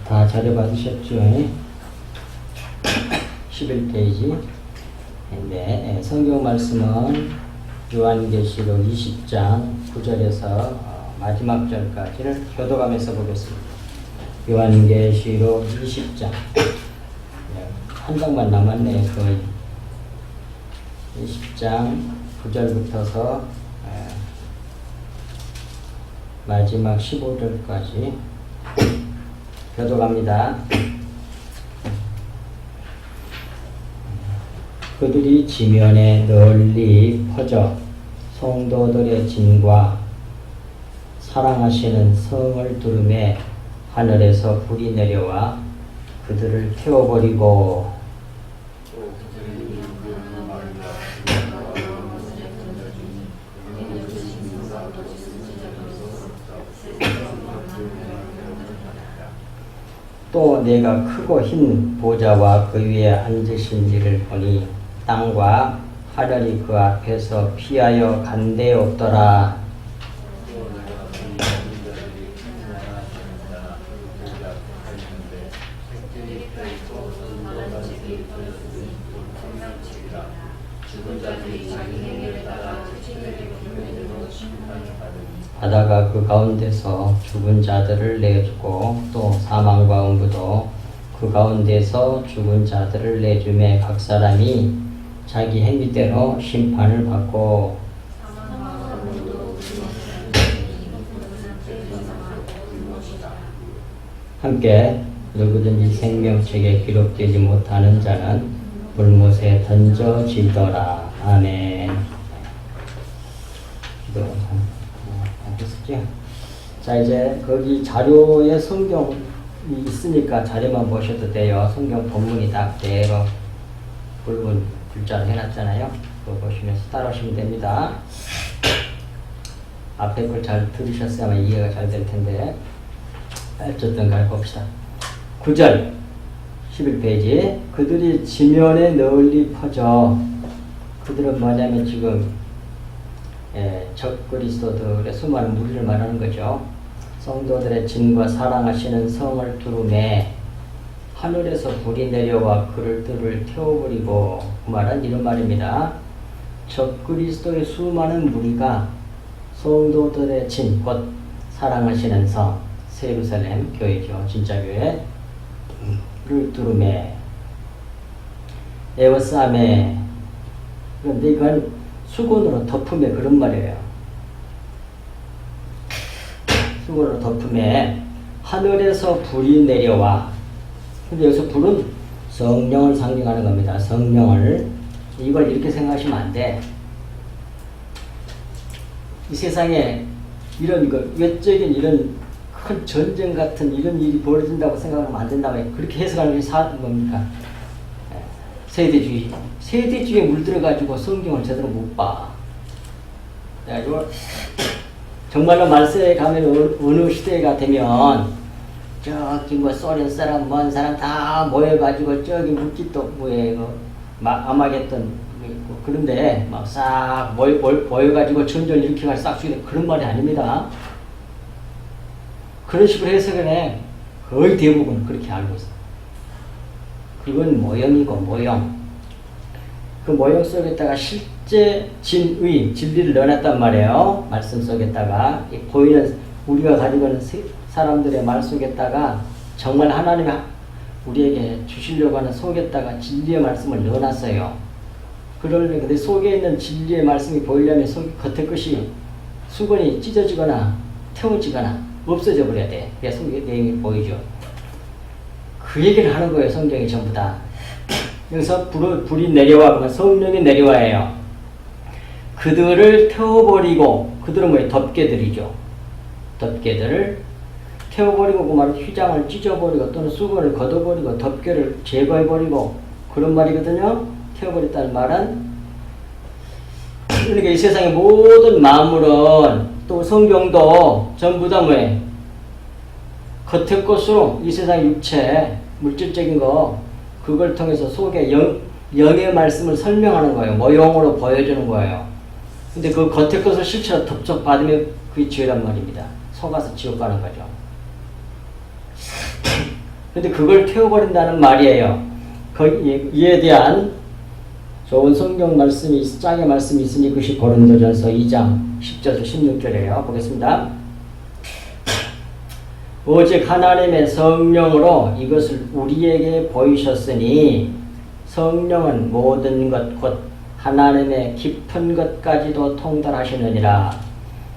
다 자료 받으셨죠? 11페이지. 네, 성경 말씀은 요한계시록 20장 9절에서 마지막 절까지를 교도감에서 보겠습니다. 요한계시록 20장. 한 장만 남았네요, 거의. 20장 9절부터서 마지막 15절까지 교도갑니다. 그들이 지면에 널리 퍼져 성도들의 진과 사랑하시는 성을 두름에 하늘에서 불이 내려와 그들을 태워버리고 또 내가 크고 흰 보좌와 그 위에 앉으신 이를 보니 땅과 하늘이 그 앞에서 피하여 간데 없더라. 바다가 그 가운데서 죽은 자들을 내주고 또 사망과 음부도 그 가운데서 죽은 자들을 내주매 각 사람이 자기 행위대로 심판을 받고 함께 누구든지 생명책에 기록되지 못하는 자는 불못에 던져지더라. 아멘. 기도하셨죠? 자, 이제 거기 자료에 성경이 있으니까 자료만 보셔도 돼요. 성경 본문이 다 그대로 굵은 글자로 해놨잖아요. 그거 보시면서 따라오시면 됩니다. 앞에 걸 잘 들으셨어야만 이해가 잘 될 텐데. 어쨌든 가 봅시다. 9절 11페이지. 그들이 지면에 널리 퍼져. 그들은 뭐냐면 지금 적그리스도들의 수많은 무리를 말하는 거죠. 성도들의 진과 사랑하시는 성을 두루매 하늘에서 불이 내려와 그들을 태워버리고, 그 말은 이런 말입니다. 적그리스도의 수많은 무리가 성도들의 진, 곧 사랑하시는 성, 새 예루살렘 교회죠. 진짜 교회를 두루매 에워싸매. 그런데 이건 수건으로 덮음에 그런 말이에요. 수건으로 덮음에 하늘에서 불이 내려와. 근데 여기서 불은 성령을 상징하는 겁니다. 성령을. 이걸 이렇게 생각하시면 안 돼. 이 세상에 이런 외적인 이런 큰 전쟁 같은 이런 일이 벌어진다고 생각하면 안 된다고 그렇게 해석하는 게 뭡니까? 세대주의. 세대주의에 물들어가지고 성경을 제대로 못 봐. 그래가지고 정말로 말세에 가면 어느 시대가 되면 저기 뭐 소련 사람, 먼 사람 다 모여가지고 저기 물기도 뭐에 아마겟돈 그런데 막 싹 모여가지고 전쟁을 일으켜가 싹 죽이는 그런 말이 아닙니다. 그런 식으로 해석을 해. 거의 대부분 그렇게 알고 있어. 그건 모형이고 모형. 그 모형 속에다가 실제 진리를 넣어놨단 말이에요. 말씀 속에다가 보이는 우리가 가지고 있는 사람들의 말 속에다가 정말 하나님이 우리에게 주시려고 하는 속에다가 진리의 말씀을 넣어놨어요. 그러면 근데 속에 있는 진리의 말씀이 보이려면 겉에 것이 수건이 찢어지거나 태워지거나 없어져 버려야 돼. 그게 속의 내용이 보이죠. 그 얘기를 하는 거예요. 성경이 전부 다. 여기서 불이 내려와 그러면 성령이 내려와요. 그들을 태워버리고, 그들은 뭐예요? 덮개들이죠. 덮개들을 태워버리고 그 말은 휘장을 찢어버리고 또는 수건을 걷어버리고 덮개를 제거해버리고 그런 말이거든요. 태워버렸다는 말은 그러니까 이 세상의 모든 만물은 또 성경도 전부 다 뭐예요? 겉의 것으로 이 세상 육체 물질적인 거 그걸 통해서 속에 영의 말씀을 설명하는 거예요. 모형으로 보여주는 거예요. 근데 그 겉의 것을 실체로 덮적 받으면 그게 죄란 말입니다. 속아서 지옥 가는 거죠. 근데 그걸 태워버린다는 말이에요. 이에 대한 좋은 성경 말씀이, 짝의 말씀이 있으니 그것이 고린도전서 2장 10절에서 16절이에요. 보겠습니다. 오직 하나님의 성령으로 이것을 우리에게 보이셨으니 성령은 모든 것 곧 하나님의 깊은 것까지도 통달하시느니라.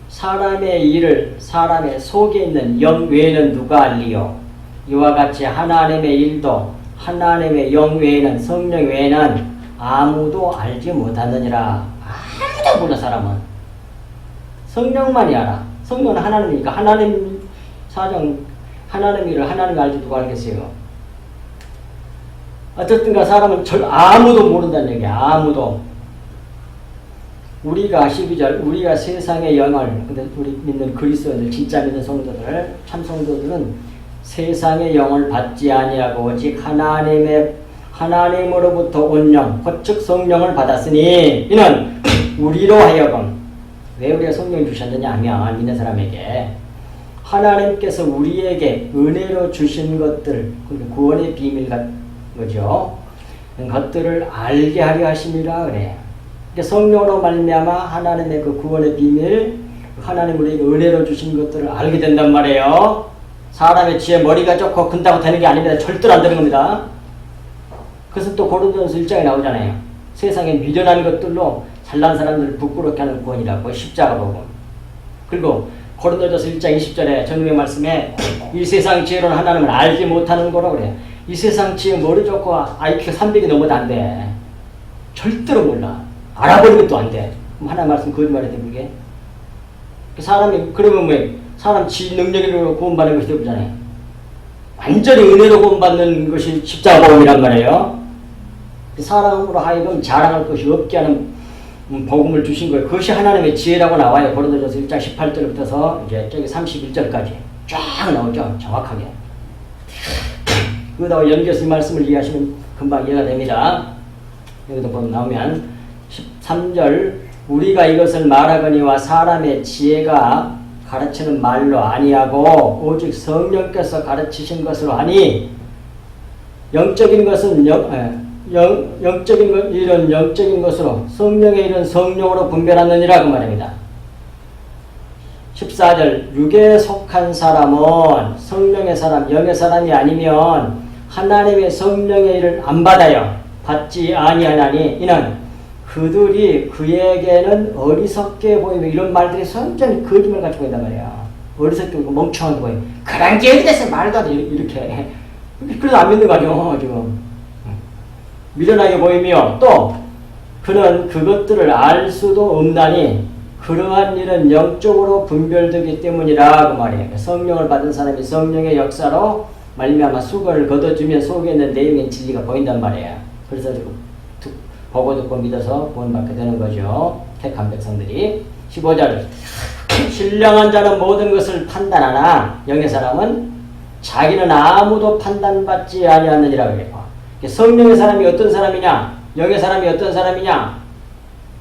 사람의 일을 사람의 속에 있는 영 외에는 누가 알리요? 이와 같이 하나님의 일도 하나님의 영 외에는, 성령 외에는 아무도 알지 못하느니라. 아무도 몰라. 사람은 성령만이 알아. 성령은 하나님이니까. 하나님 사정, 하나님 일을 하나님이 알지 누가 알겠어요? 어쨌든가 사람은 아무도 모른다는 얘기야. 아무도. 우리가 12절, 우리가 세상의 영을, 근데 우리 믿는 그리스도인들, 진짜 믿는 성도들, 참 성도들은 세상의 영을 받지 아니하고 오직 하나님으로부터 온 영, 곧 성령을 받았으니 이는 우리로 하여금, 왜 우리가 성령을 주셨느냐 하면 믿는 사람에게 하나님께서 우리에게 은혜로 주신 것들, 구원의 비밀 같은 거죠. 것들을 알게 하려 하심이라 그래요. 성령으로 말미암아 하나님의 그 구원의 비밀, 하나님 우리에게 은혜로 주신 것들을 알게 된단 말이에요. 사람의 지혜 머리가 좋고 큰다고 되는 게 아닙니다. 절대로 안 되는 겁니다. 그래서 또 고린도전서 1장에 나오잖아요. 세상에 미련한 것들로 잘난 사람들을 부끄럽게 하는 구원이라고, 십자가 복음. 그리고 고린도전서 1장 20절에 전후의 말씀에 이 세상 지혜로는 하나님을 알지 못하는 거라고 그래요. 이 세상 지혜 머리 좋고 IQ 300이 넘어도 안 돼. 절대로 몰라. 알아버리면 또 안 돼. 그럼 하나님 말씀 거짓말해야 돼, 그게. 사람이, 그러면 뭐, 사람 지 능력으로 구원받는 것이 되잖아요. 완전히 은혜로 구원받는 것이 십자가 복음이란 말이에요. 사람으로 하여금 자랑할 것이 없게 하는 복음을 주신 거예요. 그것이 하나님의 지혜라고 나와요. 고린도전서 1장 18절부터서 이제 저기 31절까지 쫙 나오죠. 정확하게. 그러다가 연결해서 이 말씀을 이해하시면 금방 이해가 됩니다. 여기도 보면 나오면 13절 우리가 이것을 말하거니와 사람의 지혜가 가르치는 말로 아니하고 오직 성령께서 가르치신 것으로 하니 영적인 것은 영적인 일은 영적인 것으로 성령의 일은 성령으로 분별하느니라 그 말입니다. 14절 육에 속한 사람은 성령의 사람, 영의 사람이 아니면 하나님의 성령의 일을 안 받아요. 받지 아니하나니 이는 그들이 그에게는 어리석게 보이며 이런 말들이 완전히 거짓말 같이 보인단 말이야. 어리석게 보이고 멍청하게 보이고 그런 게 어디 됐어 말도 안 돼 이렇게. 그래서 안 믿는 거 아니야 지금. 미련하게 보이며 또 그는 그것들을 알 수도 없나니 그러한 일은 영적으로 분별되기 때문이라 그 말이에요. 성령을 받은 사람이 성령의 역사로 말미암아 수고를 거둬주면 속에 있는 내용의 진리가 보인단 말이에요. 그래서 보고 듣고 믿어서 구원받게 되는 거죠. 택한 백성들이. 15절 신령한 자는 모든 것을 판단하나 영의 사람은 자기는 아무도 판단받지 아니하느니라 그래요. 성령의 사람이 어떤 사람이냐, 영의 사람이 어떤 사람이냐.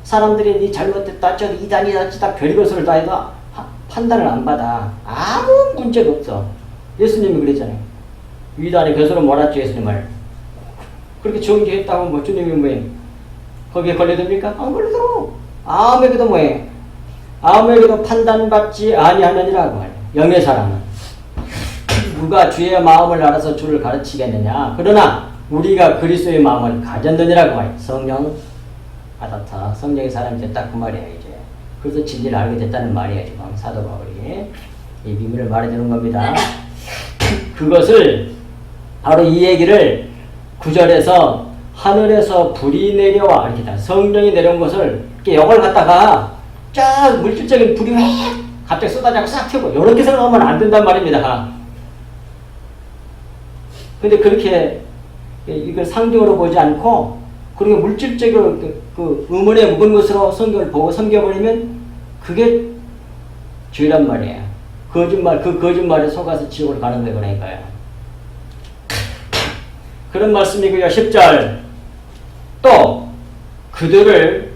사람들이 네 잘못됐다, 저 이단이다, 저다 별것을 다 해도 판단을 안 받아. 아무 문제가 없어. 예수님이 그랬잖아요. 이단의 것으로 몰았죠 예수님을. 그렇게 정죄했다고 뭐 주님이 뭐해? 거기에 걸려듭니까? 안 걸리도록. 아무에게도 뭐해? 아무에게도 판단받지 아니하느니라고 말이에요. 영의 사람은. 누가 주의 마음을 알아서 주를 가르치겠느냐. 그러나 우리가 그리스도의 마음을 가졌느니라고 말이에요. 성령 받았다. 성령의 사람이 됐다 그 말이에요 이제. 그래서 진리를 알게 됐다는 말이에요 지금 사도 바울이. 이 비밀을 말해주는 겁니다. 그것을 바로 이 얘기를 9절에서 하늘에서 불이 내려와 이렇게 다 성령이 내려온 것을 이렇게 역을 갖다가 쫙 물질적인 불이 왜 갑자기 쏟아지고 싹 튀고 이렇게 생각하면 안 된단 말입니다. 근데 그렇게 이걸 상징으로 보지 않고 그리고 물질적으로 그 의문에 묵은 것으로 성경을 보고 섬겨버리면 그게 죄란 말이에요. 거짓말, 그 거짓말에 속아서 지옥을 가는 거예요. 그러니까요. 그런 말씀이고요. 10절 또 그들을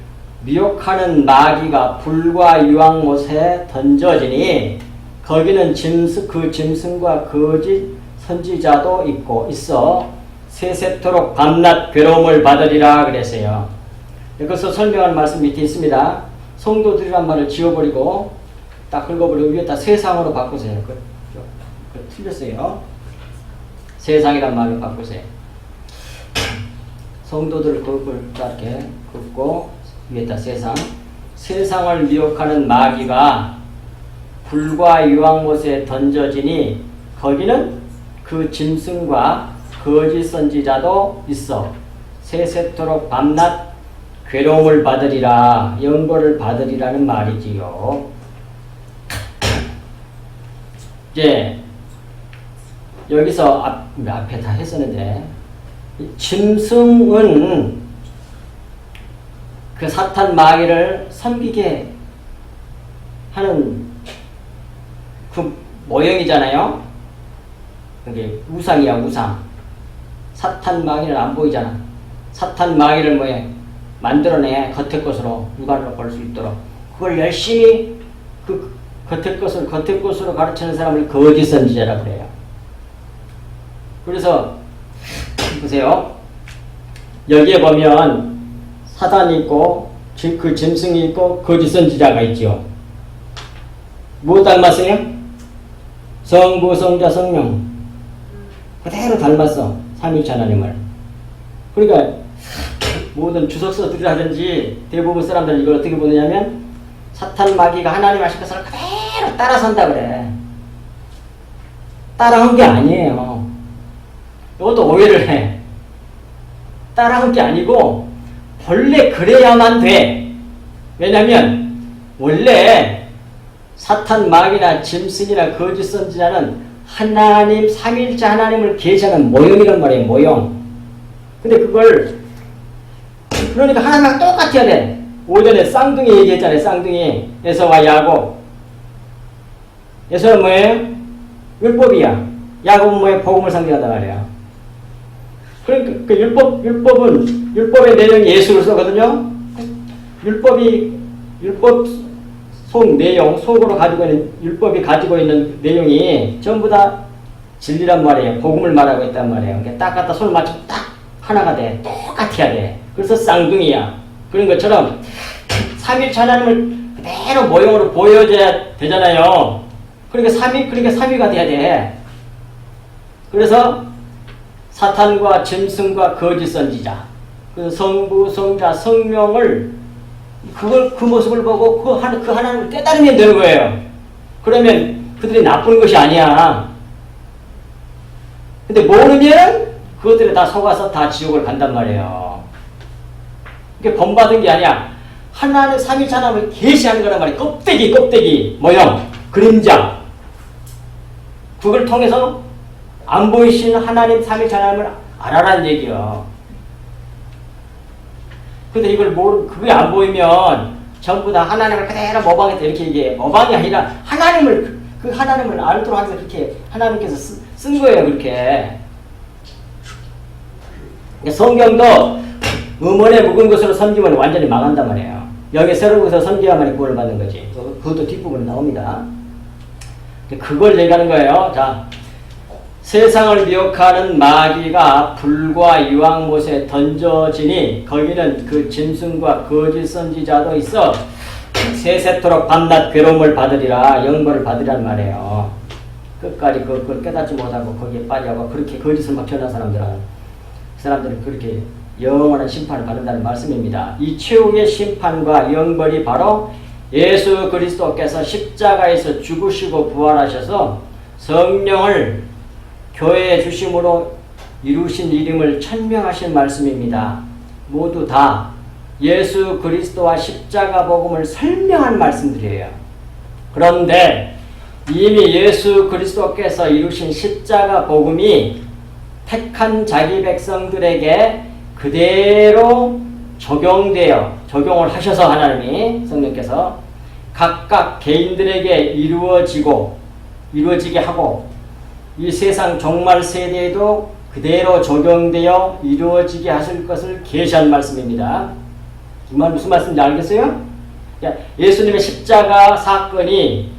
미혹하는 마귀가 불과 유황못에 던져지니 거기는 그 짐승과 거짓 선지자도 있어 세세토록 밤낮 괴로움을 받으리라 그랬어요. 그것을 설명하는 말씀 밑에 있습니다. 성도들이란 말을 지워버리고 딱 긁어버리고 위에다 세상으로 바꾸세요. 틀렸어요. 세상이란 말을 바꾸세요. 성도들을 그걸 이렇게 긋고 위에다 세상. 세상을 미혹하는 마귀가 불과 유황못에 던져지니 거기는 그 짐승과 거짓 선지자도 있어 세세토록 밤낮 괴로움을 받으리라, 영벌을 받으리라는 말이지요. 이제 여기서 앞에 다 했었는데 짐승은 그 사탄 마귀를 섬기게 하는 그 모형이잖아요. 그게 우상이야, 우상. 사탄 마귀는 안 보이잖아. 사탄 마귀를 만들어내, 겉의 것으로 육안으로 볼 수 있도록. 그걸 열심히 그 겉의 것으로 가르치는 사람을 거짓 선지자라고 그래요. 그래서 보세요. 여기에 보면 사단이 있고 그 짐승이 있고 거짓 선지자가 있죠. 뭐 닮았어요? 성부, 성자, 성령 그대로 닮았어. 삼위일체 하나님을. 그러니까 모든 주석서들이라든지 대부분 사람들은 이걸 어떻게 보느냐면 사탄 마귀가 하나님 하신 것을 그대로 따라선다 그래. 따라한 게 아니에요. 이것도 오해를 해. 따라한 게 아니고 본래 그래야만 돼. 왜냐면 원래 사탄 마귀나 짐승이나 거짓 선지자는 하나님, 삼위일체 하나님을 계시하는 모형이란 말이에요. 모형. 근데 그걸 그러니까 하나님과 똑같아야 돼. 오전에 쌍둥이 얘기했잖아요. 쌍둥이 에서와 야곱. 에서는 뭐예요? 율법이야. 야곱은 뭐예요? 복음을 상징한단 말이야. 그러니까 그 율법의 내용이 예수를 써거든요. 율법 속 내용, 속으로 가지고 있는 율법이 가지고 있는 내용이 전부 다 진리란 말이에요. 복음을 말하고 있단 말이에요. 그러니까 딱 갖다 손을 맞추면 딱 하나가 돼. 똑같아야 돼. 그래서 쌍둥이야. 그런 것처럼 삼위일체 하나님을 그대로 모형으로 보여줘야 되잖아요. 그러니까 삼위가 돼야 돼. 그래서 사탄과 짐승과 거짓 선지자, 그 성부, 성자, 성령을 그 모습을 보고 그 하나님을 깨달으면 되는 거예요. 그러면 그들이 나쁜 것이 아니야. 근데 모르면 그것들에 다 속아서 다 지옥을 간단 말이에요. 이게 본받은 게 아니야. 하나님 삼위일체 하나님을 계시하는 거란 말이야. 껍데기, 모형, 그림자. 그걸 통해서 안 보이시는 하나님 삼위일체 하나님을 알아라는 얘기요. 근데 이걸 그게 안 보이면 전부 다 하나님을 그대로 모방했다 이렇게 얘기해. 모방이 아니라 그 하나님을 알도록 하면서 그렇게 하나님께서 쓴 거예요. 그렇게. 성경도 음원에 묵은 것으로 섬기면 완전히 망한단 말이에요. 여기 새로운 것으로 섬겨야만 구원을 받는 거지. 그것도 뒷부분에 나옵니다. 그걸 얘기하는 거예요. 자, 세상을 미혹하는 마귀가 불과 유황못에 던져지니 거기는 그 짐승과 거짓 선지자도 있어 세세토록 밤낮 괴로움을 받으리라, 영벌을 받으리란 말이에요. 끝까지 그걸 깨닫지 못하고 거기에 빠져고 그렇게 거짓을 막 전한 사람들은 그렇게 영원한 심판을 받는다는 말씀입니다. 이 최후의 심판과 영벌이 바로 예수 그리스도께서 십자가에서 죽으시고 부활하셔서 성령을 교회에 주심으로 이루신 이름을 천명하신 말씀입니다. 모두 다 예수 그리스도와 십자가 복음을 설명한 말씀들이에요. 그런데 이미 예수 그리스도께서 이루신 십자가 복음이 택한 자기 백성들에게 그대로 적용을 하셔서 하나님이 성령께서 각각 개인들에게 이루어지게 하고 이 세상 종말 세대에도 그대로 적용되어 이루어지게 하실 것을 계시한 말씀입니다. 이 말 무슨 말씀인지 알겠어요? 예수님의 십자가 사건이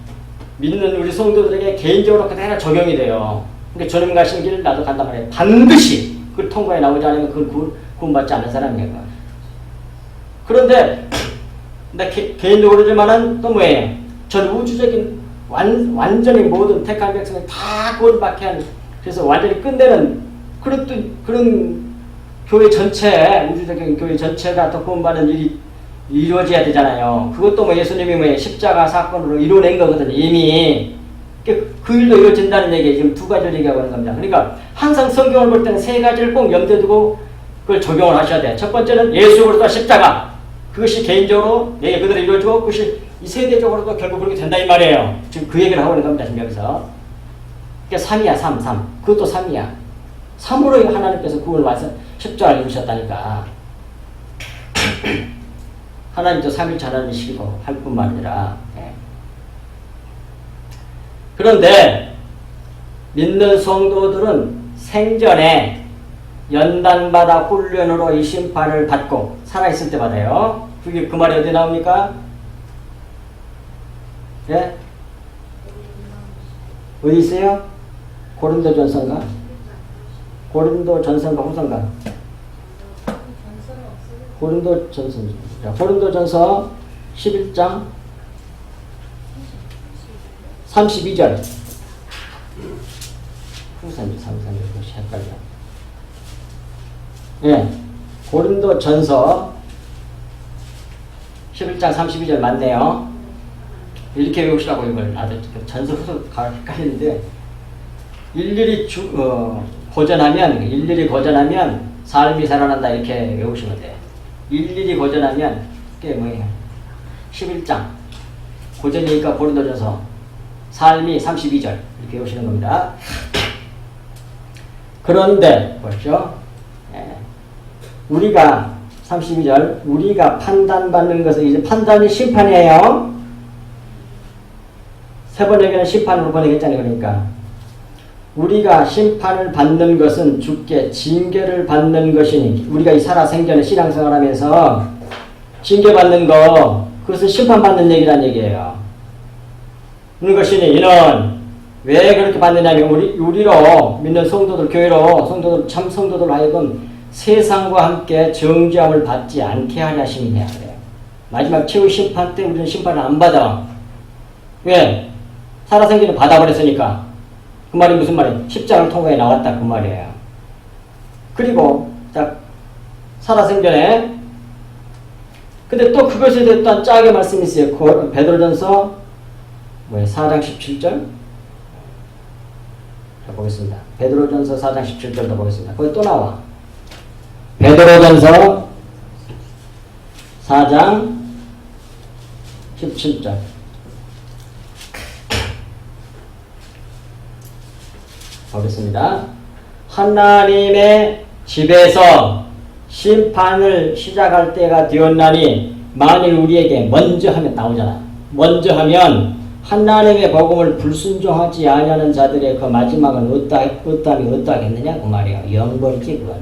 믿는 우리 성도들에게 개인적으로 그대로 적용이 돼요. 그러니까 주님 가신 길을 나도 간단 말이에요. 반드시 그 통과에 나오지 않으면 그걸 구원받지 않는 사람이에요. 그런데 나 개인적으로지만은 또 뭐예요? 전 우주적인 완전히 모든 택한 백성을 다 구원받게 하는, 그래서 완전히 끝내는 그런 교회 전체, 우주적인 교회 전체가 또 구원받는 일이 이루어져야 되잖아요. 그것도 뭐 예수님이 뭐 십자가 사건으로 이루어낸 거거든요. 이미 그 일도 이루어진다는 얘기에 지금 두 가지를 얘기하고 있는 겁니다. 그러니까 항상 성경을 볼 때는 세 가지를 꼭 염두에 두고 그걸 적용을 하셔야 돼요. 첫 번째는 예수 그리스도 십자가, 그것이 개인적으로 내게 그대로 이루어지고 그것이 이 세대적으로도 결국 그렇게 된다 이 말이에요. 지금 그 얘기를 하고 있는 겁니다. 지금 여기서. 그러니까 3이야 3. 그것도 3이야. 3으로 하나님께서 구원을 완성, 십자가를 이루셨다니까. 하나님도 3일째 하나님이시고 할 뿐만 아니라. 예. 그런데 믿는 성도들은 생전에 연단받아 훈련으로 이 심판을 받고 살아있을 때 받아요. 그게 그 말이 어디 나옵니까? 예? 어디 있어요? 고린도전서인가? 고린도전서인가 후서인가? 고린도전서 11장 32절. 후서인지 33절 헷갈려. 예, 고린도전서 11장 32절 맞네요. 이렇게 외우시라고 이걸. 나도 전서 후서 헷갈리는데 일일이 고전하면 삶이 살아난다 이렇게 외우시면 돼요. 일일이 고전하면 그게 뭐예요? 11장 고전이니까 고린도전서 삶이 32절 이렇게 외우시는 겁니다. 그런데 보십시오. 예. 우리가 32절 우리가 판단받는 것은 이제 판단이 심판이에요. 세 번역에는 심판으로 번역했잖아요. 그러니까 우리가 심판을 받는 것은 주께 징계를 받는 것이니, 우리가 이 살아생전에 신앙생활하면서 징계받는 거 그것은 심판받는 얘기란 얘기예요. 그런 것이니 이는 왜 그렇게 받느냐면 우리로 믿는 성도들, 교회로 성도들, 참 성도들 하여금 세상과 함께 정죄함을 받지 않게 하려 하심이냐 그래요. 마지막 최후 심판 때 우리는 심판을 안 받아. 왜? 살아생전에 받아버렸으니까. 그 말이 무슨 말이에요? 십자가를 통과해 나왔다 그 말이에요. 그리고 자 살아생전에 근데 또 그것에 대해 또한 짜게 말씀이 있어요. 베드로전서 4장 17절 자, 보겠습니다. 베드로전서 4장 17절도 보겠습니다. 거기 또 나와. 베드로전서 4장 17절 보겠습니다. 하나님의 집에서 심판을 시작할 때가 되었나니 만일 우리에게 먼저 하면 나오잖아. 먼저 하면 하나님의 복음을 불순종하지 아니하는 자들의 그 마지막은 어떠하겠느냐 그 말이에요. 영벌이지 그건.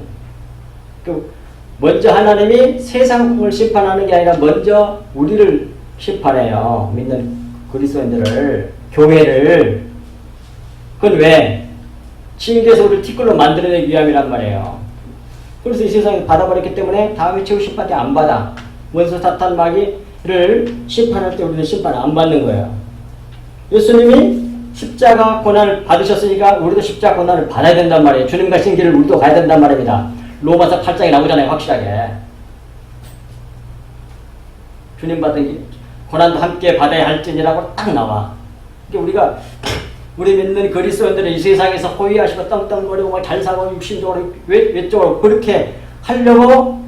그 먼저 하나님이 세상을 심판하는 게 아니라 먼저 우리를 심판해요. 믿는 그리스도인들을, 교회를. 그건 왜? 징계에서 우리를 티끌로 만들어내기 위함이란 말이에요. 그래서 이 세상에 받아버렸기 때문에 다음에 최후 심판 때 안 받아. 원수 사탄 마귀를 심판할 때 우리는 심판 안 받는 거예요. 예수님이 십자가 고난을 받으셨으니까 우리도 십자가 고난을 받아야 된단 말이에요. 주님 가신 길을 우리도 가야 된단 말입니다. 로마서 8장에 나오잖아요. 확실하게. 주님 받은 길, 고난도 함께 받아야 할지니라고 딱 나와. 그러니까 우리 믿는 그리스도인들은 이 세상에서 호의하시고 떵떵거리고 잘 사고 육신적으로 외적으로 그렇게 하려고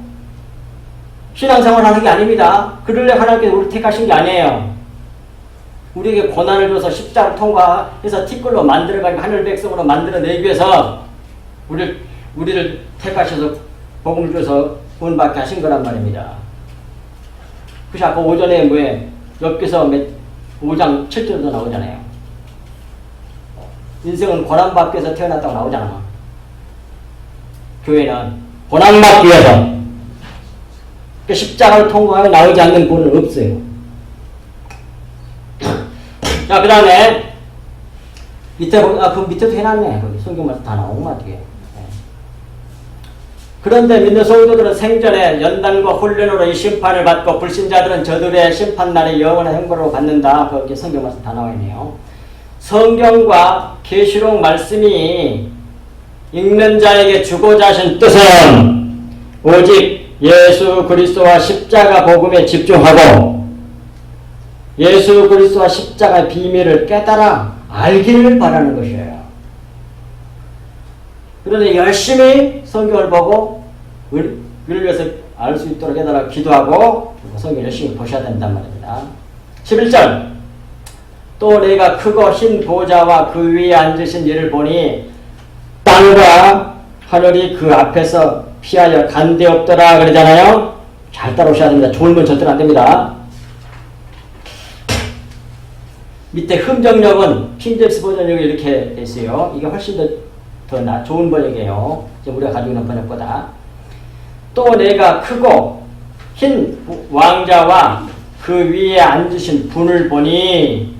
신앙생활 하는 게 아닙니다. 그러려 하나님께서 우리 택하신 게 아니에요. 우리에게 고난을 줘서 십자가를 통과해서 티끌로 만들어가지고 하늘 백성으로 만들어내기 위해서 우리를 택하셔서 복음을 줘서 구원받게 하신 거란 말입니다. 그래서 아까 오전에 엽기서 5장 7절도 나오잖아요. 인생은 고난받기 위해서 태어났다고 나오잖아. 교회는 고난받기 위해서. 그러니까 십자가를 통과하여 나오지 않는 분은 없어요. 자, 그 다음에 밑에 그 밑에도 해놨네. 거기 성경말씀 다 나온 것 같아요. 그런데 믿는 성도들은 생전에 연단과 훈련으로 이 심판을 받고 불신자들은 저들의 심판날에 영원한 형벌을 받는다. 거기 성경말씀 다 나와 있네요. 성경과 계시록 말씀이 읽는 자에게 주고자 하신 뜻은 오직 예수 그리스도와 십자가 복음에 집중하고 예수 그리스도와 십자가의 비밀을 깨달아 알기를 바라는 것이에요. 그런데 열심히 성경을 보고 우리를 위해서 알 수 있도록 깨달아 기도하고 성경 열심히 보셔야 된단 말입니다. 11절 또 내가 크고 흰 보좌와 그 위에 앉으신 이를 보니 땅과 하늘이 그 앞에서 피하여 간데없더라 그러잖아요. 잘 따라오셔야 됩니다. 좋은 건 절대로 안 됩니다. 밑에 흠정력은 킹제임스 버전력이 이렇게 돼 있어요. 이게 훨씬 더 좋은 번역이에요. 우리가 가지고 있는 번역보다. 또 내가 크고 흰 왕자와 그 위에 앉으신 분을 보니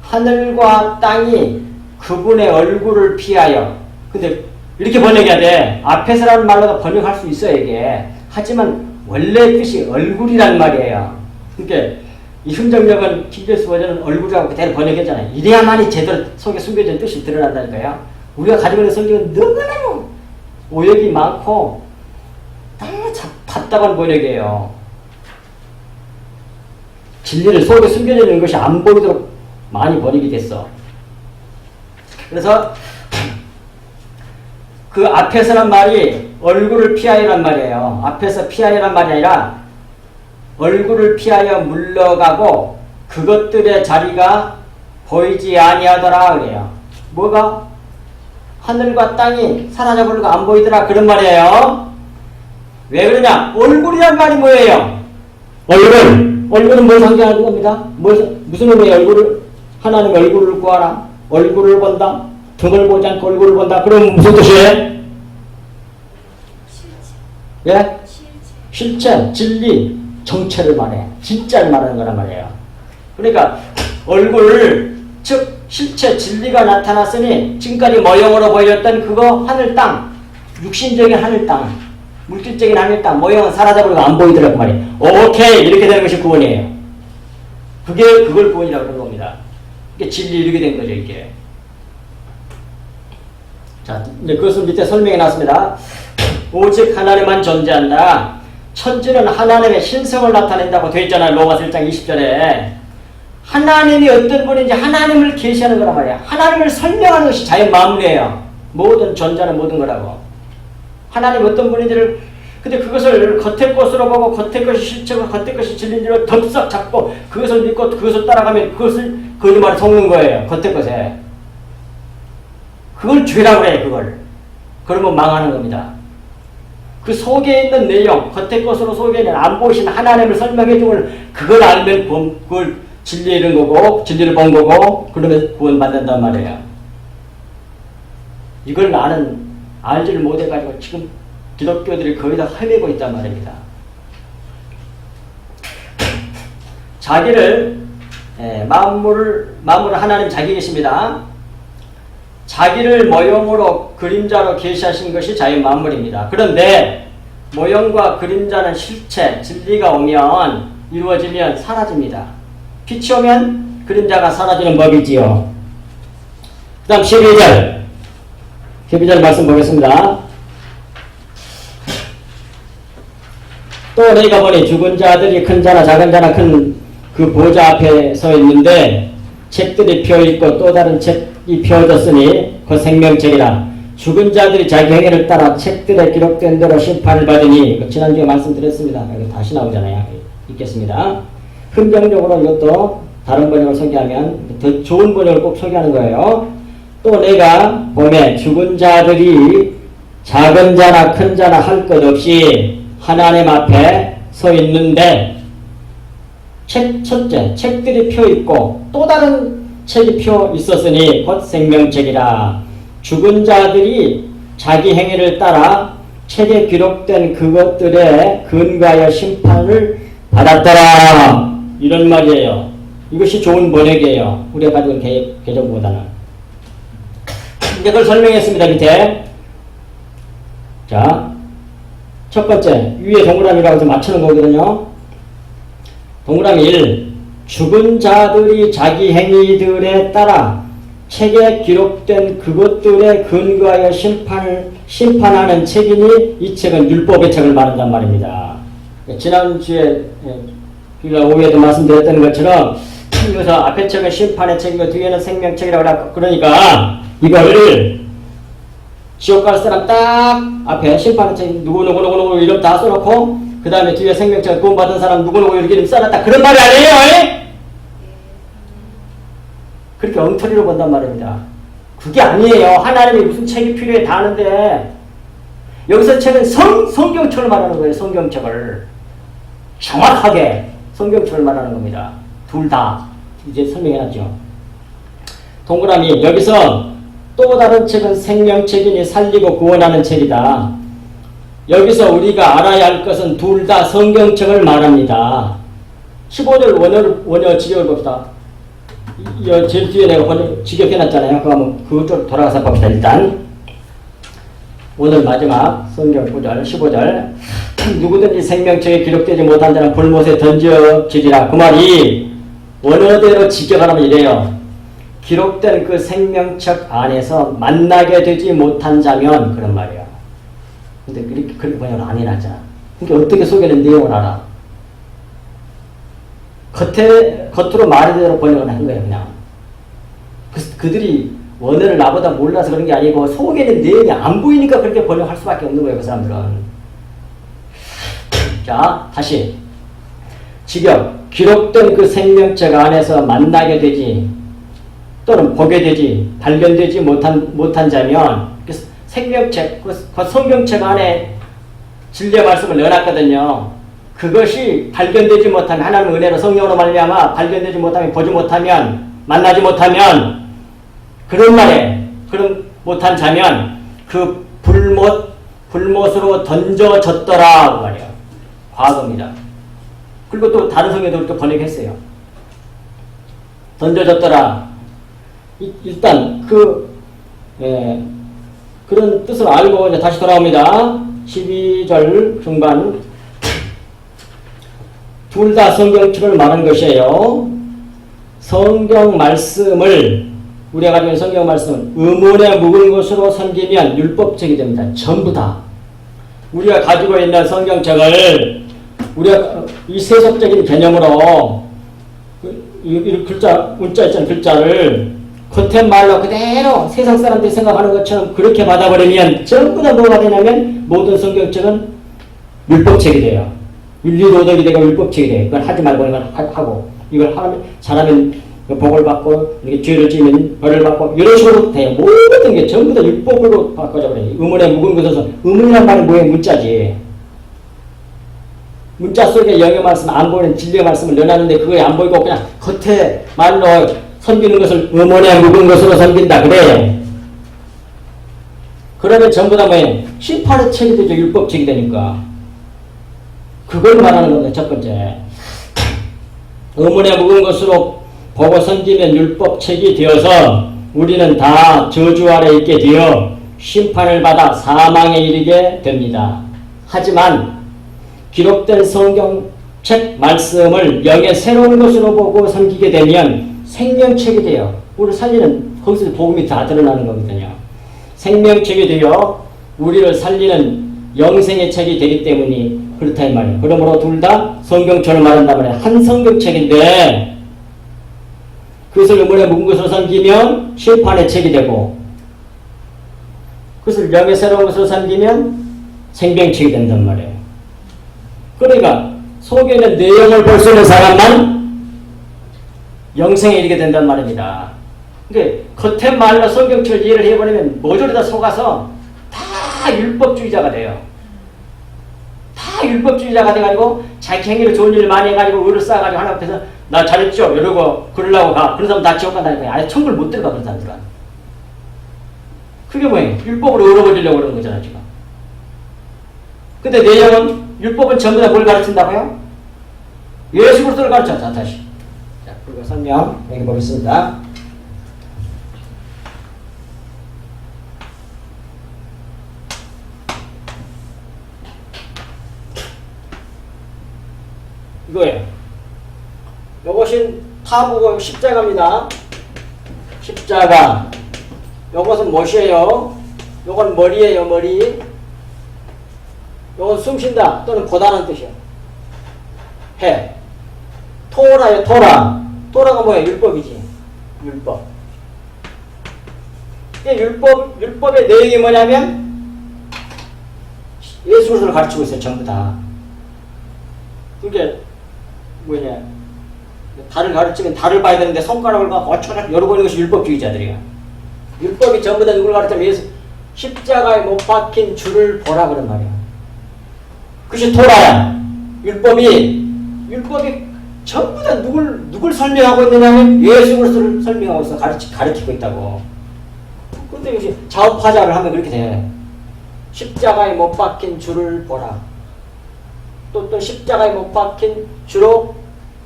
하늘과 땅이 그분의 얼굴을 피하여. 근데 이렇게 번역해야 돼. 앞에서라는 말로도 번역할 수 있어요, 이게. 하지만 원래 뜻이 얼굴이란 말이에요. 그러니까 이 흠정력은 킹제임스 버전은 얼굴이라고 그대로 번역했잖아요. 이래야만이 제대로 속에 숨겨진 뜻이 드러난다니까요. 우리가 가지고 있는 성경은 너무너무 오역이 많고 너무 답답한 번역이에요. 진리를 속에 숨겨져 있는 것이 안 보이도록 많이 번역이 됐어. 그래서 그 앞에서란 말이 얼굴을 피하여란 말이에요. 앞에서 피하여란 말이 아니라 얼굴을 피하여 물러가고 그것들의 자리가 보이지 아니하더라 그래요. 뭐가? 하늘과 땅이 사라져버리고 안 보이더라 그런 말이에요. 왜 그러냐? 얼굴이란 말이 뭐예요? 얼굴은 뭘 상징하는 겁니다? 무슨 의미의 얼굴을? 하나님 얼굴을 구하라. 얼굴을 본다. 등을 보지 않고 얼굴을 본다. 그럼 무슨 뜻이에요? 예? 실체, 진리, 정체를 말해. 진짜를 말하는 거란 말이에요. 그러니까 얼굴, 즉 실체, 진리가 나타났으니 지금까지 모형으로 보였던 그거 하늘 땅, 육신적인 하늘 땅, 물질적인 하늘 땅, 모형은 사라져버리고 안 보이더라고 말이에요. 오케이! 이렇게 되는 것이 구원이에요. 그걸 구원이라고 하는 겁니다. 이게 진리 이렇게 된 거죠, 이게. 자, 이제 그것은 밑에 설명해 놨습니다. 오직 하나님만 존재한다. 천지는 하나님의 신성을 나타낸다고 되어 있잖아요. 로마서 1장 20절에. 하나님이 어떤 분인지 하나님을 계시하는 거란 말이야. 하나님을 설명하는 것이 자연 마무리예요. 모든 존재는 모든 거라고. 하나님 어떤 분인지를, 근데 그것을 겉의 것으로 보고 겉의 것이 실체고 겉의 것이 진리인 줄 덥석 잡고 그것을 믿고 그것을 따라가면 그것을 거짓말을 속는 거예요. 겉의 것에. 그걸 죄라고 그래요. 그걸. 그러면 망하는 겁니다. 그 속에 있는 내용, 겉의 것으로 속에 있는 안 보이신 하나님을 설명해 주면 그걸 알면 그걸 진리에 이른 거고 진리를 본 거고 그러면 구원받는단 말이에요. 이걸 나는 알지를 못해가지고 지금 기독교들이 거의 다 헤매고 있단 말입니다. 자기를 만물을 하나님 자기 계십니다. 자기를 모형으로 그림자로 계시하신 것이 자연 만물입니다. 그런데 모형과 그림자는 실체, 진리가 오면 이루어지면 사라집니다. 빛이 오면 그림자가 사라지는 법이지요. 그 다음 12절 말씀 보겠습니다. 또 내가 보니 죽은 자들이 큰 자나 작은 자나 큰 그 보좌 앞에 서 있는데 책들이 펴있고 또 다른 책이 펴졌으니 그 생명책이라. 죽은 자들이 자기 행위를 따라 책들에 기록된 대로 심판을 받으니. 지난주에 말씀드렸습니다. 여기 다시 나오잖아요. 읽겠습니다. 흠정적으로 이것도 다른 번역을 소개하면 더 좋은 번역을 꼭 소개하는 거예요. 또 내가 보매 죽은 자들이 작은 자나 큰 자나 할 것 없이 하나님 앞에 서 있는데 첫째, 책들이 펴 있고 또 다른 책이 펴 있었으니 곧 생명책이라. 죽은 자들이 자기 행위를 따라 책에 기록된 그것들에 근거하여 심판을 받았더라. 이런 말이에요. 이것이 좋은 번역이에요. 우리가 가지고 있는 개정보다는. 이제 그걸 설명했습니다. 밑에. 자, 첫 번째 위에 동그라미라고 해서 맞추는 거거든요. 동그라미 1. 죽은 자들이 자기 행위들에 따라 책에 기록된 그것들에 근거하여 심판하는 책이니 이 책은 율법의 책을 말한단 말입니다. 지난주에 우리가 오후에도 말씀드렸던 것처럼 여기서 앞에 책은 심판의 책이고 뒤에는 생명책이라고 그러니까 이걸 지옥 갈 사람 딱 앞에 심판의 책 누구 이름 다 써놓고 그 다음에 뒤에 생명책 구원받은 사람 누구 이렇게 이름 써놨다 그런 말이 아니에요. 그렇게 엉터리로 본단 말입니다. 그게 아니에요. 하나님이 무슨 책이 필요해 다 아는데 여기서 책은 성경책을 말하는 거예요. 성경책을 정확하게 성경책을 말하는 겁니다. 둘 다 이제 설명해놨죠. 동그라미 여기서 또 다른 책은 생명책이니 살리고 구원하는 책이다. 여기서 우리가 알아야 할 것은 둘 다 성경책을 말합니다. 15절 원어 직역을 봅시다. 제일 뒤에 내가 직역해놨잖아요. 그쪽 돌아가서 봅시다. 일단 오늘 마지막 성경 구절 15절 누구든지 생명책에 기록되지 못한 자는 불못에 던져지리라. 그 말이 원어대로 직역하면 이래요. 기록된 그 생명책 안에서 만나게 되지 못한 자면 그런 말이야. 근데 그렇게 번역을 안 해놨잖아. 그러니까 어떻게 속에는 내용을 알아? 겉으로 말대로 번역을 한 거예요, 그냥. 그들이 원어를 나보다 몰라서 그런 게 아니고 속에는 내용이 안 보이니까 그렇게 번역할 수밖에 없는 거예요, 그 사람들은. 자, 다시. 직역. 기록된 그 생명책 안에서 만나게 되지 또는 보게 되지 발견되지 못한 자면 생명책, 그 성경책 안에 진리의 말씀을 넣어놨거든요. 그것이 발견되지 못하면 하나님의 은혜로 성령으로 말미암아 발견되지 못하면 보지 못하면 만나지 못하면 그런 말에 그런 못한 자면 그 불못으로 던져졌더라 그 말이에요. 과거입니다. 그리고 또 다른 성경도 또 번역했어요. 던져졌더라. 일단 그런 뜻을 알고 이제 다시 돌아옵니다. 12절 중반 둘 다 성경책을 말한 것이에요. 성경 말씀을 우리가 가지고 있는 성경 말씀은 의문에 묵은 것으로 섬기면 율법책이 됩니다. 전부 다. 우리가 가지고 있는 성경책을 우리가 이 세속적인 개념으로 이 글자, 문자 있잖아요. 글자를 겉에 말로 그대로 세상 사람들이 생각하는 것처럼 그렇게 받아버리면 전부 다 뭐가 되냐면 모든 성경책은 율법책이 돼요. 윤리도덕이 되고 율법책이 돼요. 그걸 하지 말고 이걸 하고 이걸 잘하면 복을 받고 이렇게 죄를 지으면 벌을 받고 이런 식으로 돼요. 모든 게 전부 다 율법으로 바꿔져 버려요. 의문에 묵은 것에서 의문이란 말이 뭐예요? 문자지. 문자 속에 영의 말씀 안 보이는 진리의 말씀을 넣어놨는데 그게 안 보이고 그냥 겉에 말로 섬기는 것을 의문에 묵은 것으로 섬긴다 그래요. 그러면 전부 다 뭐예요? 심판의 책이 되죠. 율법책이 되니까. 그걸 말하는 겁니다. 첫 번째. 의문에 묵은 것으로 보고 섬기면 율법책이 되어서 우리는 다 저주 아래 있게 되어 심판을 받아 사망에 이르게 됩니다. 하지만 기록된 성경책 말씀을 영의 새로운 것으로 보고 섬기게 되면 생명책이 되어 우리를 살리는 거기서 복음이 다 드러나는 거거든요. 생명책이 되어 우리를 살리는 영생의 책이 되기 때문이 그렇다 이 말이에요. 그러므로 둘 다 성경책을 말한단 말이에요. 한 성경책인데 그것을 의문에 묵은 것으로 섬기면 심판의 책이 되고 그것을 영의 새로운 것으로 섬기면 생명책이 된단 말이에요. 그러니까 속에 있는 내용을 볼 수 있는 사람만 영생에 이르게 된단 말입니다. 그러니까 겉에 말로 성경책을 이해를 해버리면 모조리 다 속아서 다 율법주의자가 돼요. 다 율법주의자가 돼가지고 자기 행위로 좋은 일 많이 해가지고 의를 쌓아가지고 하나님 앞에서 나 잘했죠? 이러고 그러려고 가. 그런 사람 다 지옥 간다니까. 아예 천국을 못 들어가 그런 사람들은. 그게 뭐예요? 율법으로 의로워지려고 그러는 거잖아 지금. 근데 내용은 율법은 전부 다 뭘 가르친다고요? 예수 그리스도를 가르쳐. 자 다시. 자 그리고 설명 여기 보겠습니다. 이거예요. 요것은 타보고 십자가입니다. 십자가. 요것은 무엇이에요? 요건 머리예요, 머리. 요건 숨쉰다 또는 보다는 뜻이에요. 해. 토라요, 토라. 토라가 뭐예요? 율법이지. 율법. 이 율법의 내용이 뭐냐면 예수 그리스도를 가르치고 있어요, 전부 다. 그게 뭐냐? 달을 가르치면 달을 봐야 되는데 손가락을 막 어쩌락 열어버리는 것이 율법주의자들이야. 율법이 전부 다 누굴 가르치면 예수 십자가에 못 박힌 주를 보라 그런 말이야. 그것이 토라야. 율법이 전부 다 누굴 설명하고 있느냐면 예수 그리스도를 설명하고 있어. 가르치고 있다고. 그런데 역시 좌우파자를 하면 그렇게 돼. 십자가에 못 박힌 주를 보라. 또 십자가에 못 박힌 주로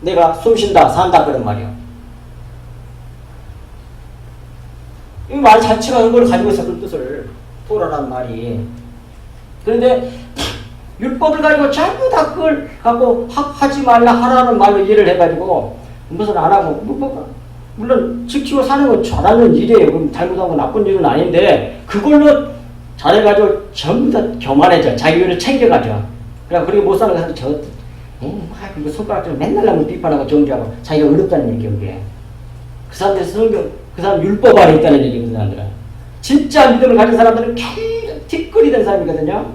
내가 숨쉰다, 산다 그런 말이야. 이 말 자체가 그걸 가지고 있어, 그 뜻을. 토라란 말이. 그런데 율법을 가지고 전부 다 그걸 갖고 하지 말라 하라는 말로 이해를 해가지고 무슨 안 하고 물론 지키고 사는 건 잘하는 일이에요. 그럼 잘못하고 나쁜 일은 아닌데 그걸로 잘해가지고 전부 다 교만해져. 자기 일을 챙겨가죠. 그리고 못 사는 사람들 이거 손가락질 맨날 나면 비판하고 정죄하고 자기가 어렵다는 얘기예요. 그게. 그 사람들 그 사람 율법 안에 있다는 얘기예요. 그 사람들은. 진짜 믿음을 가진 사람들은 계속 뒷거리 된 사람이거든요.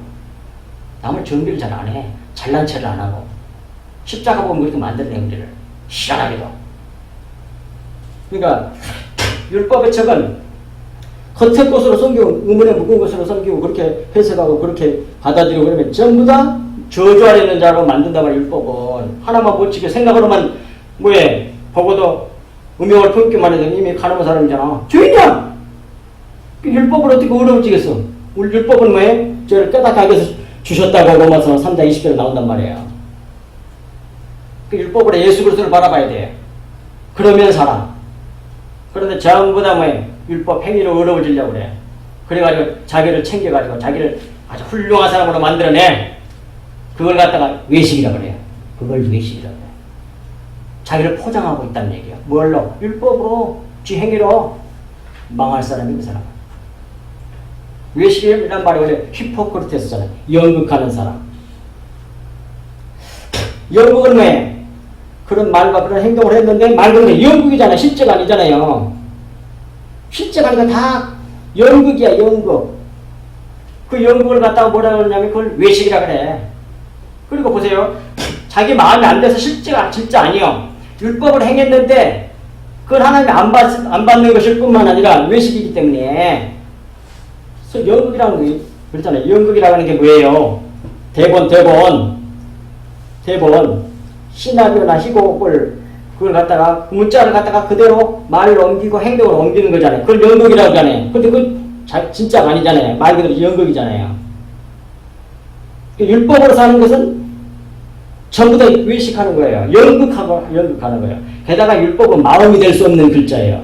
남을 정비를 잘 안 해. 잘난 체를 안 하고. 십자가 보면 그렇게 만드는 우리를. 희한하게도. 그러니까 율법의 척은 겉의 것으로 섬기고 의문에 묵은 것으로 섬기고 그렇게 해석하고 그렇게 받아들이고 그러면 전부 다 저주 아래 있는 자로 만든단 말이야. 율법은. 하나만 못 지켜 생각으로만 뭐해. 보고도 음욕을 품기만 해도 이미 가늠한 사람이잖아. 죄인이야. 율법을 어떻게 어려워지겠어. 우리 율법은 뭐해? 저를 깨닫게 해서 주셨다고 로마서 3장 20절에 나온단 말이에요. 그 율법으로 예수 그리스도를 바라봐야 돼. 그러면 살아. 그런데 전부 다 뭐해? 율법 행위로 어려워지려고 그래. 그래가지고 자기를 챙겨가지고 자기를 아주 훌륭한 사람으로 만들어내. 그걸 갖다가 외식이라고 그래요. 그걸 외식이라고 그래요. 자기를 포장하고 있다는 얘기야. 뭘로? 율법으로, 지 행위로 망할 사람이 그 사람. 외식이란 말이 원래 히포크리테스잖아요. 연극하는 사람. 연극은 왜? 그런 말과 그런 행동을 했는데 말 그대로 연극이잖아요. 실제가 아니잖아요. 실제가 아니라 다 연극이야, 연극. 그 연극을 갖다가 뭐라 그러냐면 그걸 외식이라 그래. 그리고 보세요. 자기 마음이 안 돼서 실제가 진짜 아니요. 율법을 행했는데 그걸 하나님이 안 받는 것일 뿐만 아니라 외식이기 때문에. 그래서 연극이라는 게 그렇잖아요. 연극이라고 하는 게 뭐예요? 대본 시나리오나 희곡을 그걸 갖다가 문자를 갖다가 그대로 말로 옮기고 행동을 옮기는 거잖아요. 그걸 연극이라고 하잖아요. 근데 그 진짜가 아니잖아요. 말 그대로 연극이잖아요. 율법으로 사는 것은 전부 다 외식하는 거예요. 연극하는 거예요. 게다가 율법은 마음이 될 수 없는 글자예요.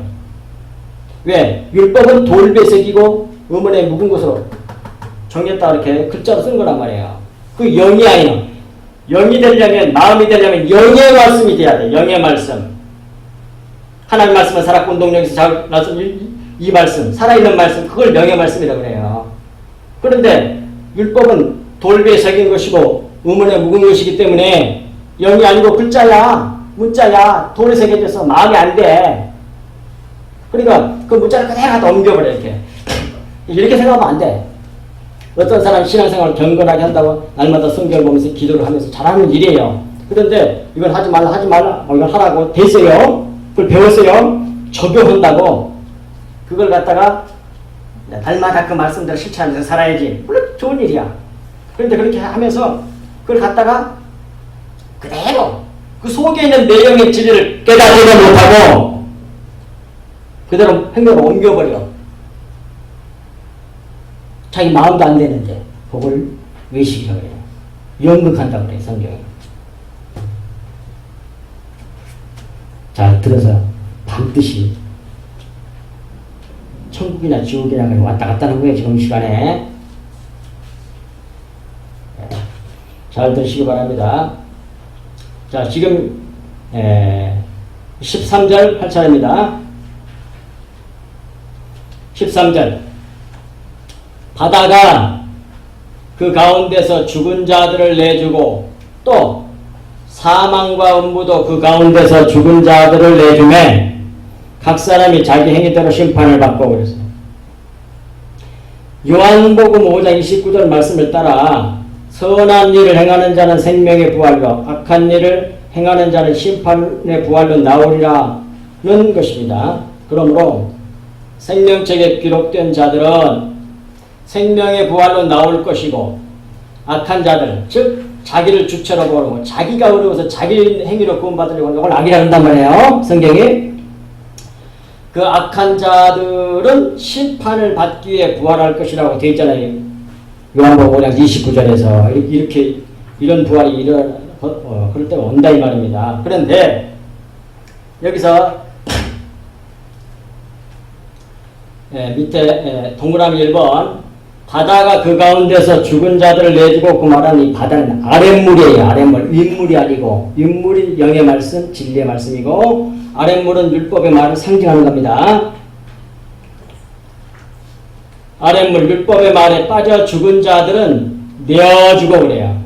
왜? 율법은 돌배색이고 의문에 묵은 것으로 정했다 이렇게 글자로 쓴 거란 말이에요. 그 영이 아니에요. 영이 되려면, 마음이 되려면 영의 말씀이 돼야 돼. 영의 말씀. 하나님 말씀은 살았고 운동력에서 나서 이 말씀, 살아있는 말씀, 그걸 영의 말씀이라고 그래요. 그런데 율법은 돌배색인 것이고 의문에 묵은 것이기 때문에 영이 아니고 글자야, 문자야, 돌에 새겨져서 마음이 안 돼. 그러니까 그 문자를 그대로 갖다 옮겨버려, 이렇게 생각하면 안 돼. 어떤 사람 신앙생활을 경건하게 한다고 날마다 성경을 보면서 기도를 하면서 잘하는 일이에요. 그런데 이걸 하지 말라, 이걸 하라고 됐어요. 그걸 배웠어요. 적용한다고. 그걸 갖다가 날마다 그 말씀대로 실천하면서 살아야지. 물론 좋은 일이야. 그런데 그렇게 하면서 그걸 갖다가 그대로 그 속에 있는 내용의 진리를 깨닫지도 못하고 그대로 행동을 옮겨버려. 자기 마음도 안 되는데 그걸 외식이라고 해요. 연극한다고 그래요, 성경에. 자, 들어서 반드시 천국이나 지옥이나 왔다 갔다 하는 거예요, 지금 시간에. 잘 들으시기 바랍니다. 자, 지금 13절 할 차례입니다. 13절. 바다가 그 가운데서 죽은 자들을 내주고 또 사망과 음부도 그 가운데서 죽은 자들을 내주매 각 사람이 자기 행위대로 심판을 받고 그랬어요. 요한복음 5장 29절 말씀을 따라 선한 일을 행하는 자는 생명의 부활로 악한 일을 행하는 자는 심판의 부활로 나오리라는 것입니다. 그러므로 생명책에 기록된 자들은 생명의 부활로 나올 것이고 악한 자들, 즉 자기를 주체로 보고 자기가 어려워서 자기 행위로 구원받으려고 하는 걸 악이라 한단 말이에요. 성경이. 그 악한 자들은 심판을 받기 위해 부활할 것이라고 되어 있잖아요. 요한복음 5장 29절에서 이렇게 이런 부활이 그럴 때가 온다 이 말입니다. 그런데 여기서 밑에 동그라미 1번 바다가 그 가운데서 죽은 자들을 내주고 그 말하는 이 바다는 아랫물이에요. 아랫물. 윗물이 아니고 윗물이 영의 말씀, 진리의 말씀이고 아랫물은 율법의 말을 상징하는 겁니다. 아랫물, 율법의 말에 빠져 죽은 자들은 내어주고 그래요.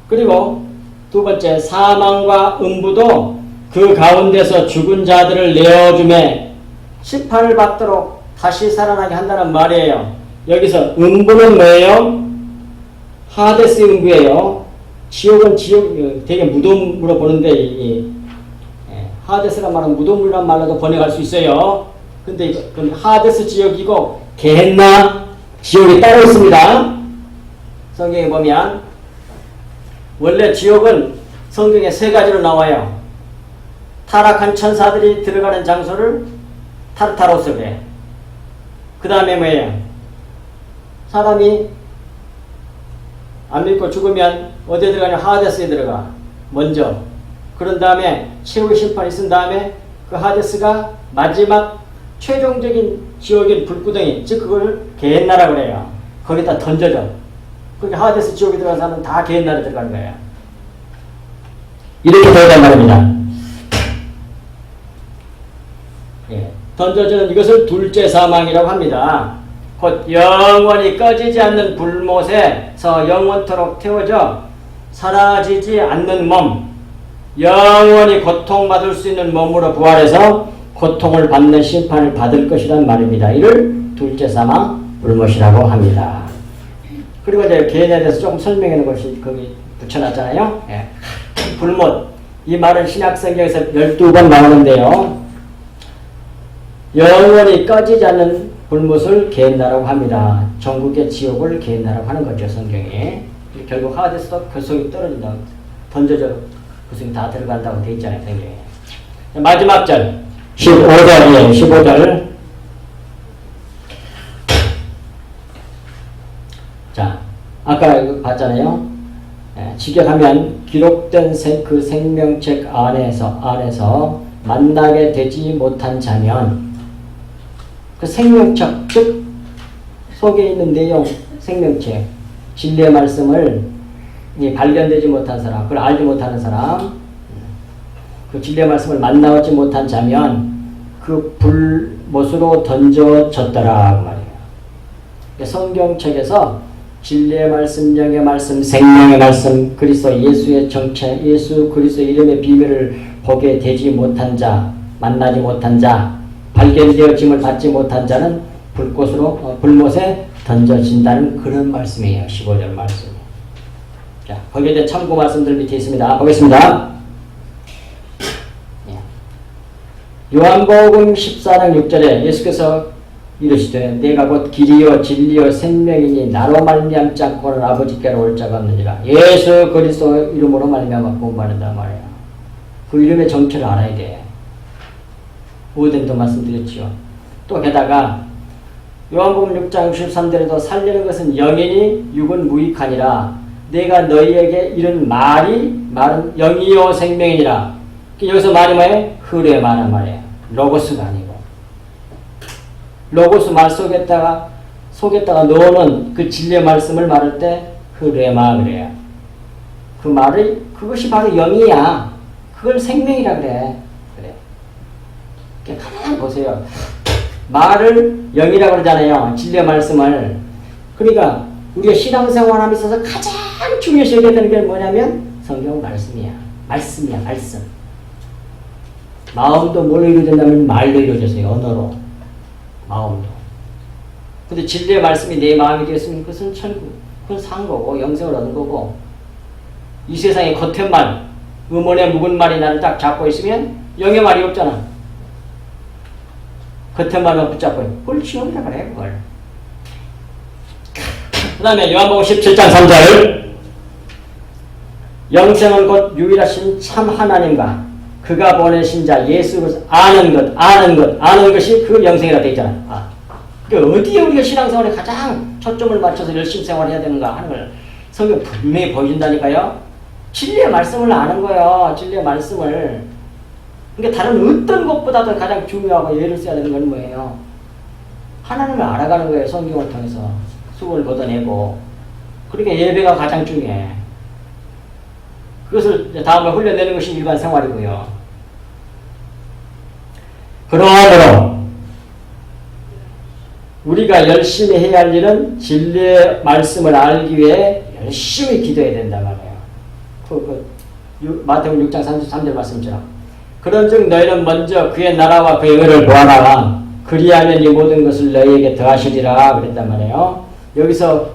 그리고 두 번째 사망과 음부도 그 가운데서 죽은 자들을 내어주매 심판을 받도록 다시 살아나게 한다는 말이에요. 여기서 음부는 뭐예요? 하데스 음부예요. 지옥은 되게 무덤으로 보는데 하데스란 말은 무덤이란 말로도 번역할 수 있어요. 근데 그건 하데스 지옥이고 게헨나 지옥이 따로 있습니다. 성경에 보면 원래 지옥은 성경에 세 가지로 나와요. 타락한 천사들이 들어가는 장소를 타르타로스 그래. 그 다음에 뭐예요? 사람이 안 믿고 죽으면 어디에 들어가냐? 하데스에 들어가. 먼저. 그런 다음에 최후의 심판이 있은 다음에 그 하데스가 마지막 최종적인 지옥인 불구덩이, 즉 그걸 게헨나라고 그래요. 거기다 던져져. 그게 하데스 지옥에 들어간 사람은 다 게헨나에 들어가는 거예요. 이렇게 되어야 말입니다. 던져지는 이것을 둘째 사망이라고 합니다. 곧 영원히 꺼지지 않는 불못에서 영원토록 태워져 사라지지 않는 몸, 영원히 고통받을 수 있는 몸으로 부활해서 고통을 받는 심판을 받을 것이란 말입니다. 이를 둘째 사망 불못이라고 합니다. 그리고 이제 개인에 대해서 조금 설명해 놓은 것이 거기 붙여놨잖아요. 불못, 이 말은 신약성경에서 12번 나오는데요. 영원히 꺼지지 않는 불못을 게헨나라고 합니다. 전국의 지옥을 게헨나라고 하는 거죠, 성경에. 결국 하데스도 그 속에 떨어진다. 던져져 그 속에 다 들어간다고 되어 있잖아요, 성경에. 마지막 절, 15절이에요, 15절. 자, 아까 이거 봤잖아요. 직역하면 기록된 그 생명책 안에서 만나게 되지 못한 자면 그 생명책, 즉 속에 있는 내용, 생명책, 진리의 말씀을 발견되지 못한 사람, 그걸 알지 못하는 사람, 그 진리의 말씀을 만나지 못한 자면 그 불못으로 던져졌더라 그 말이에요. 성경책에서 진리의 말씀, 영의 말씀, 생명의 말씀, 그리스도 예수의 정체, 예수 그리스도 이름의 비밀을 보게 되지 못한 자, 만나지 못한 자, 발견되어짐을 받지 못한 자는 불못에 던져진다는 그런 말씀이에요. 15절 말씀. 자, 거기에 대한 참고 말씀들 밑에 있습니다. 보겠습니다. 요한복음 14장 6절에 예수께서 이르시되 내가 곧 길이요 진리요 생명이니 나로 말미암지 않고는 아버지께로 올 자가 없느니라. 예수 그리스도 이름으로 말미암아 구원받는다 말이에요. 그 이름의 정체를 알아야 돼. 오전도 말씀드렸죠. 또 게다가 요한복음 6장 63절에도 살리는 것은 영이니 육은 무익하니라. 내가 너희에게 이런 말은 영이요 생명이니라. 여기서 말이 뭐예요? 흐르의 말한 말이에요. 로고스가 아니고. 로고스 말 속에다가 넣어놓은 그 진리의 말씀을 말할 때 흐르의 말 그래요. 그 말을 그것이 바로 영이야. 그걸 생명이라 그래. 그래. 가만히 보세요. 말을 영이라고 그러잖아요. 진리의 말씀을. 그러니까 우리가 신앙생활함에 있어서 가장 중요시 여겨야 되는 게 뭐냐면 성경 말씀이야. 말씀이야. 말씀. 마음도 뭘로 이루어진다면 말로 이루어졌어요. 언어로. 마음도. 근데 진리의 말씀이 내 마음이 되었으면 그것은 천국. 그건 산 거고 영생을 얻은 거고 이 세상의 겉의 말 음원의 묵은 말이 나를 딱 잡고 있으면 영의 말이 없잖아. 겉의 말만 붙잡고 있고 그걸 시험이라 그래 그걸. 그 다음에 요한복음 17장 3절 영생은 곧 유일하신 참 하나님과 그가 보내신 자 예수를 아는 것이 그 영생이라 되어 있잖아. 그러니까 어디에 우리가 신앙생활에 가장 초점을 맞춰서 열심히 생활해야 되는가 하는 걸 성경 분명히 보여준다니까요. 진리의 말씀을 아는 거예요. 진리의 말씀을. 그러니까 다른 어떤 것보다도 가장 중요하고 예를 써야 되는 건 뭐예요? 하나님을 알아가는 거예요. 성경을 통해서. 수고를 걷어내고. 그러니까 예배가 가장 중요해. 그것을 다음에 훈련내는 것이 일반 생활이고요. 그러므로 우리가 열심히 해야 할 일은 진리의 말씀을 알기 위해 열심히 기도해야 된단 말이에요. 마태복음 6장 33절 말씀처럼 그런즉 너희는 먼저 그의 나라와 그의 의를 구하라. 그리하면 이 모든 것을 너희에게 더하시리라 그랬단 말이에요. 여기서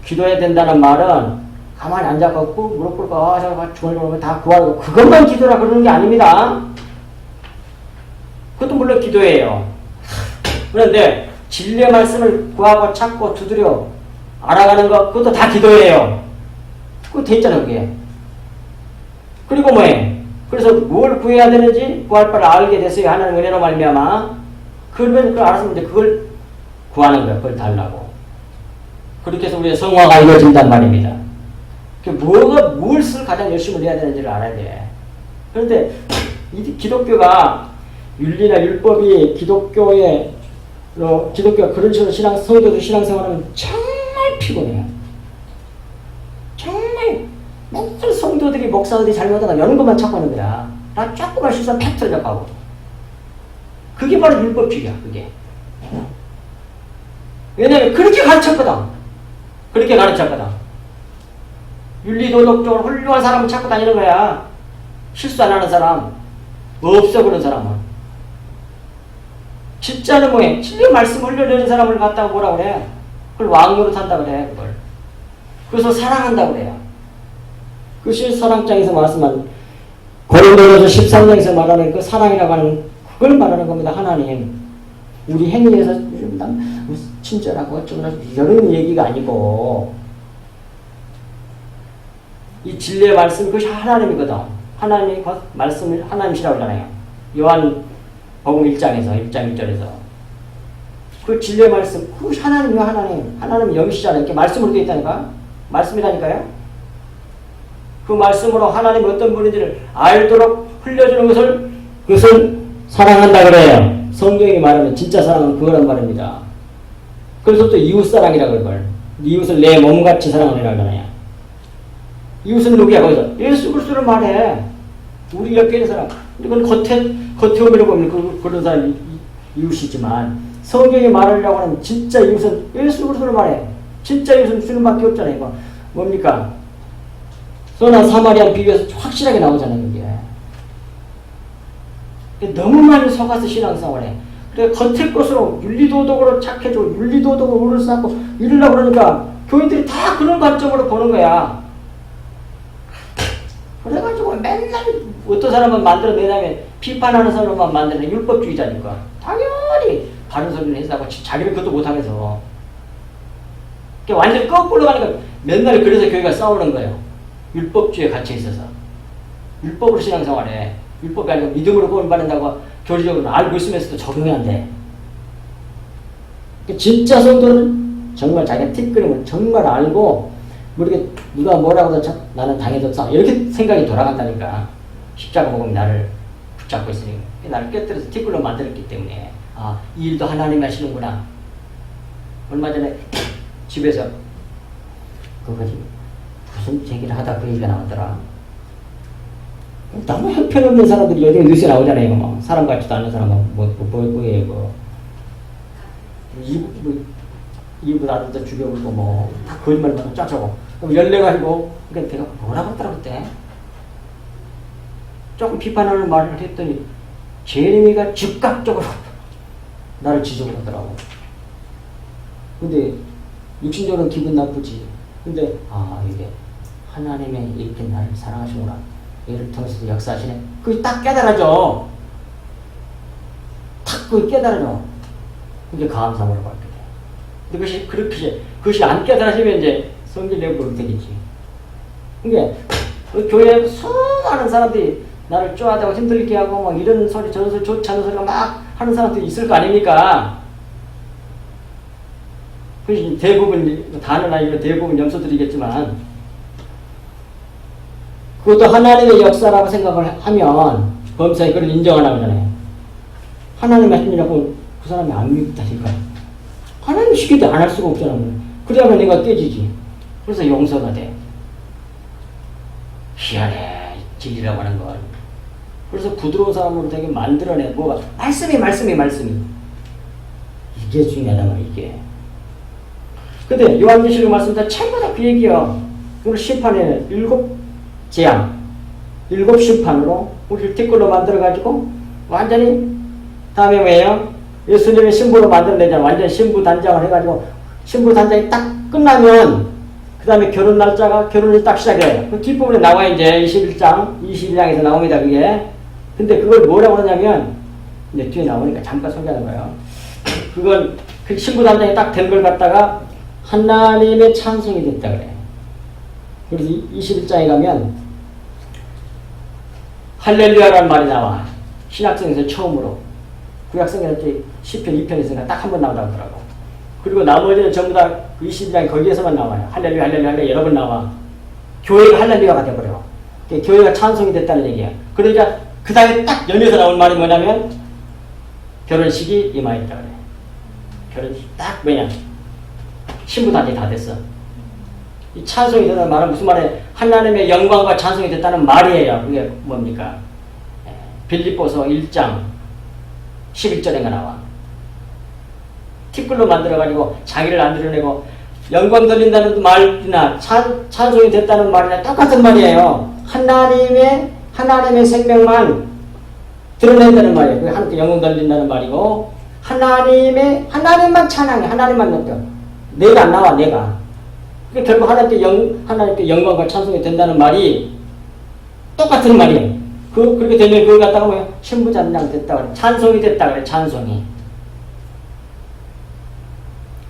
기도해야 된다는 말은 가만히 앉아갖고 무릎 꿇고 주얼주얼 다 구하고 그것만 기도라 그러는 게 아닙니다. 그것도 물론 기도예요. 그런데 진리의 말씀을 구하고 찾고 두드려 알아가는 것 그것도 다 기도예요. 그거 돼 있잖아 그게. 그리고 뭐해? 그래서 뭘 구해야 되는지 구할 바를 알게 됐어요. 하나님 은혜로 말미암아. 그러면 그걸 알았으면 이제 그걸 구하는 거야. 그걸 달라고. 그렇게 해서 우리의 성화가 이루어진단 말입니다. 무엇을 가장 열심히 해야 되는지를 알아야 돼. 그런데 이 기독교가 윤리나 율법이 기독교가 그런 식으로 성도들 신앙생활하면 정말 피곤해요. 정말 맨날 성도들이 목사들이 잘못하다 이런 것만 찾고 하는 거야. 나 조금만 실수하면 팍 틀어져가고. 그게 바로 율법주의야. 그게. 왜냐면 그렇게 가르쳤거든. 그렇게 가르쳤거든. 윤리도덕적으로 훌륭한 사람을 찾고 다니는 거야. 실수 안 하는 사람. 없어 그런 사람은. 진짜는 뭐해? 진리 말씀 흘려내는 사람을 갖다가 뭐라 그래? 그걸 왕노릇 한다 그래, 그걸. 그래서 사랑한다 그래요. 그 실사랑장에서 말씀한, 고린도전서 13장에서 말하는 그 사랑이라고 하는, 그걸 말하는 겁니다, 하나님. 우리 행위에서 친절하고 어쩌나 이런 얘기가 아니고, 이 진리의 말씀, 그것이 하나님이거든. 하나님이 말씀을 하나님이시라고 하잖아요. 요한 복음 1장에서 1장 1절에서 그 진리의 말씀 그것이 하나님이요 하나님. 하나님은 영이시잖아요. 이렇게 말씀으로 되어 있다니까. 말씀이라니까요. 그 말씀으로 하나님이 어떤 분인지를 알도록 흘려주는 그것을 사랑한다 그래요. 성경이 말하면 진짜 사랑은 그거란 말입니다. 그래서 또 이웃사랑이라고 그걸. 이웃을 내 몸같이 사랑하느라 하잖아요. 이웃은 누구야 거기서? 예수 그리스도를 말해. 우리 옆에 있는 사람. 이건 겉에 오면을 보면 그런 사람이 이웃이지만 성경이 말하려고 하는 진짜 이웃은 예수 그리스도를 말해. 진짜 이웃은 주님밖에 없잖아요. 이거 뭡니까? 선한 사마리안 비교해서 확실하게 나오잖아요. 그게 너무 많이 속아서 신앙생활해. 그래 겉의 것으로 윤리도덕으로 착해지고 윤리도덕으로 우를 쌓고 이러려고 그러니까 교인들이 다 그런 관점으로 보는 거야. 그래가지고 맨날 어떤 사람은 만들어내냐면 비판하는 사람만 만드는 율법주의자니까 당연히 바른 소리를 해서 하고 자기는 그것도 못하면서 완전히 거꾸로 가니까 맨날 그래서 교회가 싸우는 거예요. 율법주의에 갇혀 있어서 율법으로 신앙생활해. 율법이 아니고 믿음으로 구원 받는다고 교리적으로 알고 있으면서도 적용이 안 돼. 진짜 성도는 정말 자기가 티끌이면 정말 알고 모르게 누가 뭐라고 해도 나는 당해졌어 이렇게 생각이 돌아간다니까. 십자가 복음이 나를 붙잡고 있으니까 나를 깨뜨려서 티끌로 만들었기 때문에 이 일도 하나님이 하시는구나. 얼마 전에 집에서 그거지 무슨 얘기를 하다 그 얘기가 나오더라. 너무 형편없는 사람들이 여기 뉴스에 나오잖아요. 뭐 사람 같지도 않은 사람 뭐예요. 이부 나한테 죽여버리고 뭐다 거짓말만 짜자고. 그럼 열내가지고 그러니까 내가 뭐라고 했더라 그때. 조금 비판하는 말을 했더니 제레미가 즉각적으로 나를 지적을 하더라고. 근데 육신적으로는 기분 나쁘지. 근데 이게 하나님의 이렇게 나를 사랑하시구나. 얘를 통해서도 역사하시네. 그게 딱 깨달아져. 탁 그게 깨달아져. 이제 감사함으로 받게 돼. 근데 그것이 안 깨달아지면 이제 성질 내고 그렇게 되겠지. 그게 그 교회에 수많은 사람들이 나를 쪼아대고 힘들게 하고 막 이런 소리 저런 소리 좋지 않은 소리가 막 하는 사람들이 있을 거 아닙니까? 그 대부분 다는 아니고 대부분 염소들이겠지만 그것도 하나님의 역사라고 생각을 하면 범사에 그걸 인정하나 보잖아요. 하나님 말씀이라고 그 사람이 안 믿다니까. 하나님 시키도 안 할 수가 없잖아. 그래야만 내가 깨지지. 그래서 용서가 돼. 희한해. 진리라고 하는 건. 그래서 부드러운 사람으로 되게 만들어내. 뭐가 말씀이. 이게 중요하단 말이야. 이게. 근데 요한계시록 말씀다 전부 다 그 얘기야. 오늘 심판에 7재앙, 7심판으로 우리를 티끌로 만들어가지고 완전히 다음에 뭐예요? 예수님의 신부로 만들어내잖아. 완전 신부 단장을 해가지고 신부 단장이 딱 끝나면 그 다음에 결혼 날짜가 결혼을 딱 시작해요. 그 뒷부분에 나와 이제 21장에서 나옵니다. 그게. 근데 그걸 뭐라고 하냐면 이제 뒤에 나오니까 잠깐 소개하는 거예요. 그건 그 신부 단장이 딱 된 걸 갖다가 하나님의 찬송이 됐다 그래. 그래서 21장에 가면 할렐루야라는 말이 나와. 신약성에서 처음으로. 구약성에서 시편 2편에서 딱 한 번 나온다고 하더라고. 그리고 나머지는 전부 다 그 22장이 거기에서만 나와요. 할렐루야 여러 번 나와. 교회가 할렐루야가 돼버려. 교회가 찬송이 됐다는 얘기야. 그러니까 그 다음에 딱 연이어서 나온 말이 뭐냐면 결혼식이 임하였다 그래. 결혼식 딱 뭐냐. 신부 단지 다 됐어. 이 찬송이 됐다는 말은 무슨 말이에요? 하나님의 영광과 찬송이 됐다는 말이에요. 그게 뭡니까? 빌립보서 1장 11절인가 나와. 티끌로 만들어가지고 자기를 안 드러내고 영광 돌린다는 말이나 찬송이 됐다는 말이나 똑같은 말이에요. 하나님의 생명만 드러낸다는 말이에요. 그게 하나님께 영광 돌린다는 말이고 하나님만 찬양해. 하나님만 높여. 내가 안 나와. 내가. 그게 결국 하나님께 영광과 찬송이 된다는 말이 똑같은 말이에요. 그렇게 되면 그걸 갖다가 뭐 신부단장 됐다 그래. 찬송이 됐다 그래. 찬송이.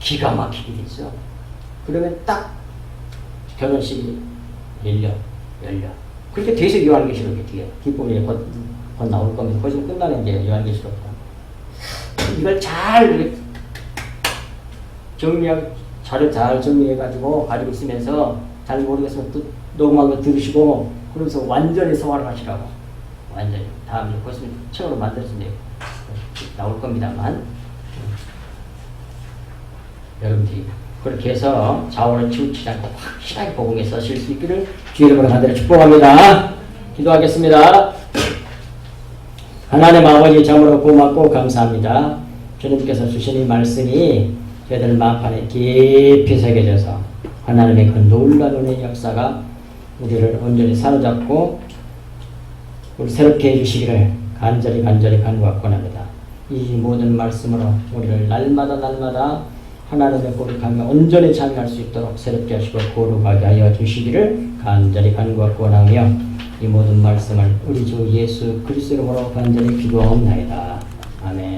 기가 막히게 됐어. 그러면 딱 결혼식이 열려. 그렇게 돼서 요한계시록이 뒤에 뒷부분에 곧 나올 겁니다. 거기서 끝나는 게 요한계시록. 이걸 잘 자료 잘 정리해가지고 가지고 있으면서 잘 모르겠으면 또 녹음한 거 들으시고 그러면서 완전히 소화를 하시라고. 완전히. 다음에 벌써 책으로 만들어서 나올 겁니다만 여러분들이 그렇게 해서 자원을 치우치지 않고 확실하게 복음에 써실 수 있기를 주의 이름으로 간절히 축복합니다. 기도하겠습니다. 하나님 아버지 참으로 고맙고 감사합니다. 주님께서 주신 이 말씀이 저희들 마음판에 깊이 새겨져서 하나님의 그 놀라운 은혜의 역사가 우리를 온전히 사로잡고 우리 새롭게 해주시기를 간절히 간구하고 합니다. 이 모든 말씀으로 우리를 날마다 하나님의 거룩함에 온전히 참여할 수 있도록 새롭게 하시고 거룩하게 하여 주시기를 간절히 간구하고 원하며 이 모든 말씀을 우리 주 예수 그리스도 이름으로 간절히 기도하옵나이다. 아멘.